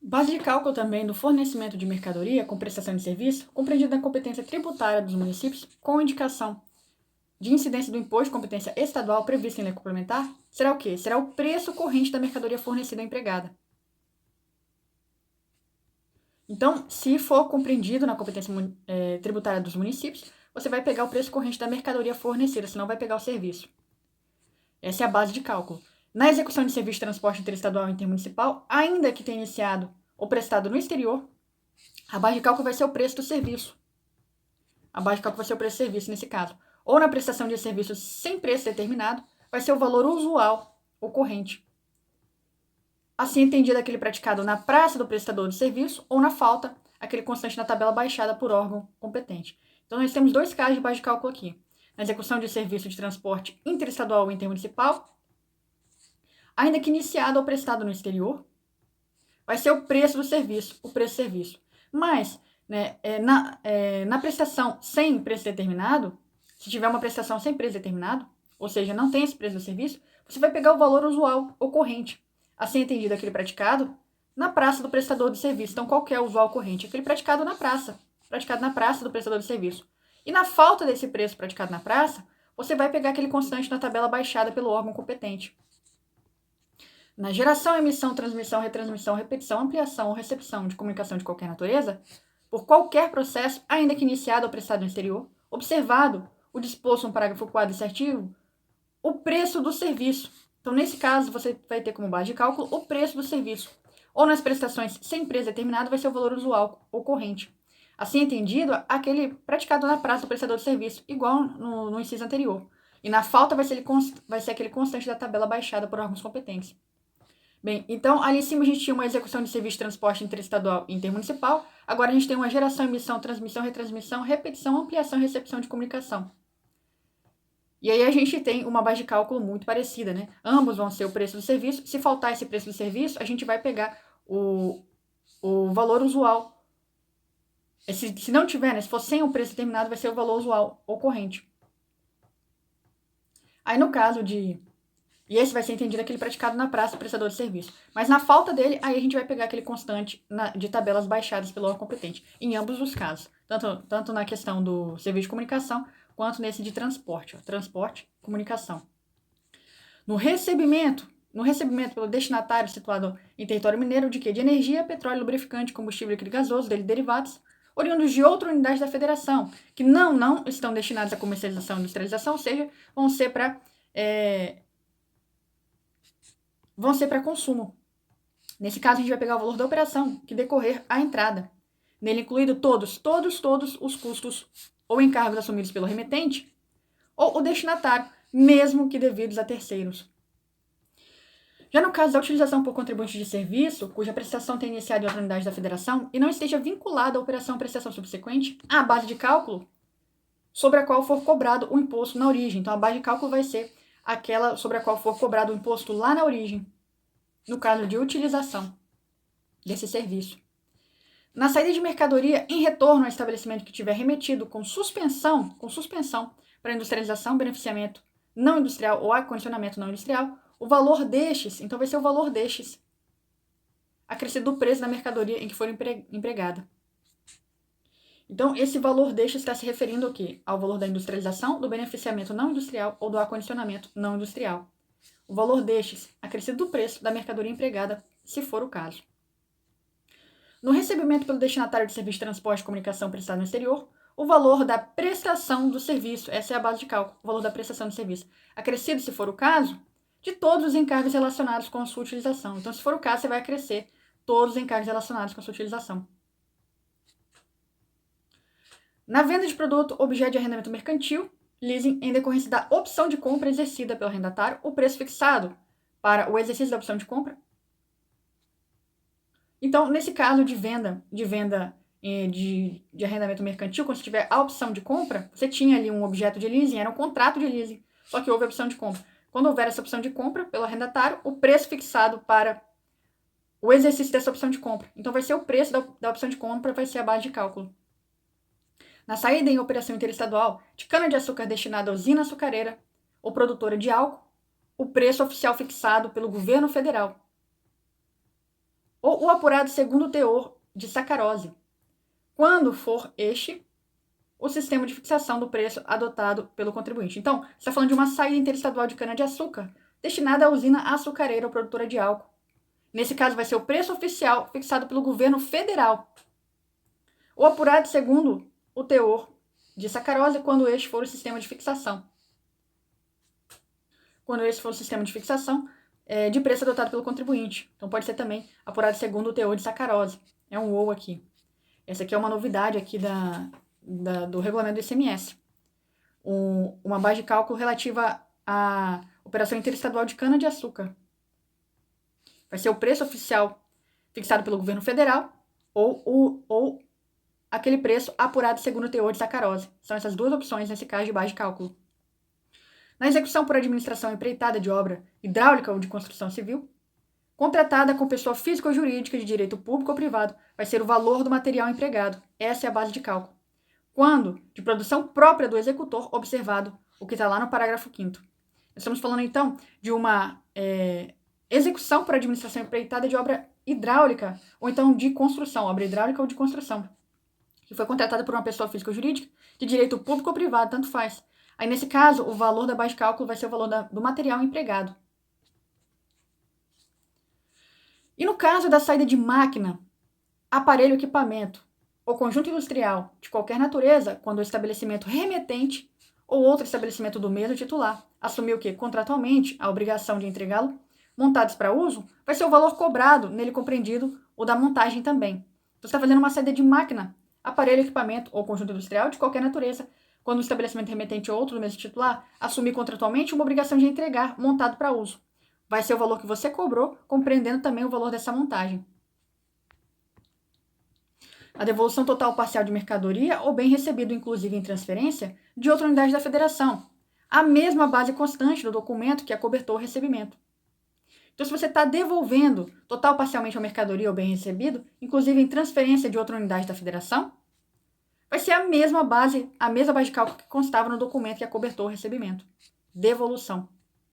Base de cálculo também do fornecimento de mercadoria com prestação de serviço, compreendido na competência tributária dos municípios, com indicação de incidência do imposto de competência estadual previsto em lei complementar, será o quê? Será o preço corrente da mercadoria fornecida à empregada. Então, se for compreendido na competência tributária dos municípios, você vai pegar o preço corrente da mercadoria fornecida, senão vai pegar o serviço. Essa é a base de cálculo. Na execução de serviço de transporte interestadual e intermunicipal, ainda que tenha iniciado ou prestado no exterior, a base de cálculo vai ser o preço do serviço. A base de cálculo vai ser o preço do serviço nesse caso. Ou na prestação de serviços sem preço determinado, vai ser o valor usual ocorrente. Assim entendido aquele praticado na praça do prestador de serviço ou na falta, aquele constante na tabela baixada por órgão competente. Então, nós temos dois casos de base de cálculo aqui. Na execução de serviço de transporte interestadual ou intermunicipal, ainda que iniciado ou prestado no exterior, vai ser o preço do serviço, o preço do serviço. Mas, na prestação sem preço determinado, se tiver uma prestação sem preço determinado, ou seja, não tem esse preço do serviço, você vai pegar o valor usual ocorrente, assim entendido aquele praticado na praça do prestador de serviço. Então, qual que é o usual ocorrente? Aquele praticado na praça do prestador de serviço. E na falta desse preço praticado na praça, você vai pegar aquele constante na tabela baixada pelo órgão competente. Na geração, emissão, transmissão, retransmissão, repetição, ampliação ou recepção de comunicação de qualquer natureza, por qualquer processo, ainda que iniciado ou prestado no exterior, observado o disposto no parágrafo 4 desse artigo, o preço do serviço. Então, nesse caso, você vai ter como base de cálculo o preço do serviço. Ou nas prestações sem preço determinado, vai ser o valor usual ocorrente. Assim entendido, aquele praticado na praça do prestador de serviço, igual no inciso anterior. E na falta vai ser aquele constante da tabela baixada por órgãos competentes. Bem, então ali em cima a gente tinha uma execução de serviço de transporte interestadual e intermunicipal. Agora a gente tem uma geração, emissão, transmissão, retransmissão, repetição, ampliação e recepção de comunicação. E aí a gente tem uma base de cálculo muito parecida, né? Ambos vão ser o preço do serviço. Se faltar esse preço do serviço, a gente vai pegar o valor usual. Se não tiver, né? Se for sem o preço determinado, vai ser o valor usual ocorrente. Aí no caso de... E esse vai ser entendido aquele praticado na praça do prestador de serviço. Mas na falta dele, aí a gente vai pegar aquele constante de tabelas baixadas pelo órgão competente. Em ambos os casos. Tanto na questão do serviço de comunicação, quanto nesse de transporte. Transporte, comunicação. No recebimento pelo destinatário situado em território mineiro de quê? De energia, petróleo, lubrificante, combustível líquido gasoso, dele derivados, oriundos de outra unidade da federação, que não estão destinados à comercialização e industrialização, ou seja, vão ser para consumo. Nesse caso, a gente vai pegar o valor da operação que decorrer à entrada. Nele incluído todos os custos ou encargos assumidos pelo remetente ou o destinatário, mesmo que devidos a terceiros. Já no caso da utilização por contribuinte de serviço, cuja prestação tenha iniciado em outra unidade da federação e não esteja vinculada à operação ou prestação subsequente, a base de cálculo sobre a qual for cobrado o imposto na origem. Então, a base de cálculo vai ser aquela sobre a qual for cobrado o imposto lá na origem, no caso de utilização desse serviço. Na saída de mercadoria em retorno ao estabelecimento que tiver remetido com suspensão para industrialização, beneficiamento não industrial ou acondicionamento não industrial, o valor destes, então vai ser o valor destes, acrescido do preço da mercadoria em que for empregada. Então, esse valor destes está se referindo ao quê? Ao valor da industrialização, do beneficiamento não industrial ou do acondicionamento não industrial. O valor destes, acrescido do preço da mercadoria empregada, se for o caso. No recebimento pelo destinatário de serviço de transporte e comunicação prestado no exterior, o valor da prestação do serviço, essa é a base de cálculo, o valor da prestação do serviço, acrescido, se for o caso, de todos os encargos relacionados com a sua utilização. Então, se for o caso, você vai acrescer todos os encargos relacionados com a sua utilização. Na venda de produto, objeto de arrendamento mercantil, leasing, em decorrência da opção de compra exercida pelo arrendatário, o preço fixado para o exercício da opção de compra. Então, nesse caso de venda de arrendamento mercantil, quando você tiver a opção de compra, você tinha ali um objeto de leasing, era um contrato de leasing, só que houve a opção de compra. Quando houver essa opção de compra pelo arrendatário, o preço fixado para o exercício dessa opção de compra. Então, vai ser o preço da opção de compra, vai ser a base de cálculo. Na saída em operação interestadual de cana-de-açúcar destinada à usina açucareira ou produtora de álcool, o preço oficial fixado pelo governo federal. Ou o apurado segundo o teor de sacarose, quando for este o sistema de fixação do preço adotado pelo contribuinte. Então, você está falando de uma saída interestadual de cana-de-açúcar destinada à usina açucareira ou produtora de álcool. Nesse caso, vai ser o preço oficial fixado pelo governo federal. O apurado segundo o teor de sacarose, quando este for o sistema de fixação. Quando esse for o sistema de fixação de preço adotado pelo contribuinte. Então, pode ser também apurado segundo o teor de sacarose. É um ou aqui. Essa aqui é uma novidade aqui do regulamento do ICMS. Uma base de cálculo relativa à operação interestadual de cana-de-açúcar. Vai ser o preço oficial fixado pelo governo federal ou aquele preço apurado segundo o teor de sacarose. São essas duas opções nesse caso de base de cálculo. Na execução por administração empreitada de obra hidráulica ou de construção civil, contratada com pessoa física ou jurídica de direito público ou privado, vai ser o valor do material empregado. Essa é a base de cálculo. Quando de produção própria do executor, observado o que está lá no parágrafo 5º. Estamos falando, então, de uma execução por administração empreitada de obra hidráulica ou então de construção, obra hidráulica ou de construção, que foi contratada por uma pessoa física ou jurídica de direito público ou privado, tanto faz. Aí, nesse caso, o valor da base de cálculo vai ser o valor do material empregado. E no caso da saída de máquina, aparelho, equipamento ou conjunto industrial de qualquer natureza, quando o estabelecimento remetente ou outro estabelecimento do mesmo titular assumiu que, contratualmente, a obrigação de entregá-lo montados para uso, vai ser o valor cobrado, nele compreendido o da montagem também. Então, você está fazendo uma saída de máquina, aparelho, equipamento ou conjunto industrial de qualquer natureza, quando o estabelecimento remetente ou outro do mesmo titular assumir contratualmente uma obrigação de entregar montado para uso. Vai ser o valor que você cobrou, compreendendo também o valor dessa montagem. A devolução total ou parcial de mercadoria ou bem recebido, inclusive em transferência, de outra unidade da federação. A mesma base constante do documento que acobertou o recebimento. Então, se você está devolvendo total ou parcialmente a mercadoria ou bem recebido, inclusive em transferência de outra unidade da federação, vai ser a mesma base de cálculo que constava no documento que acobertou o recebimento. Devolução.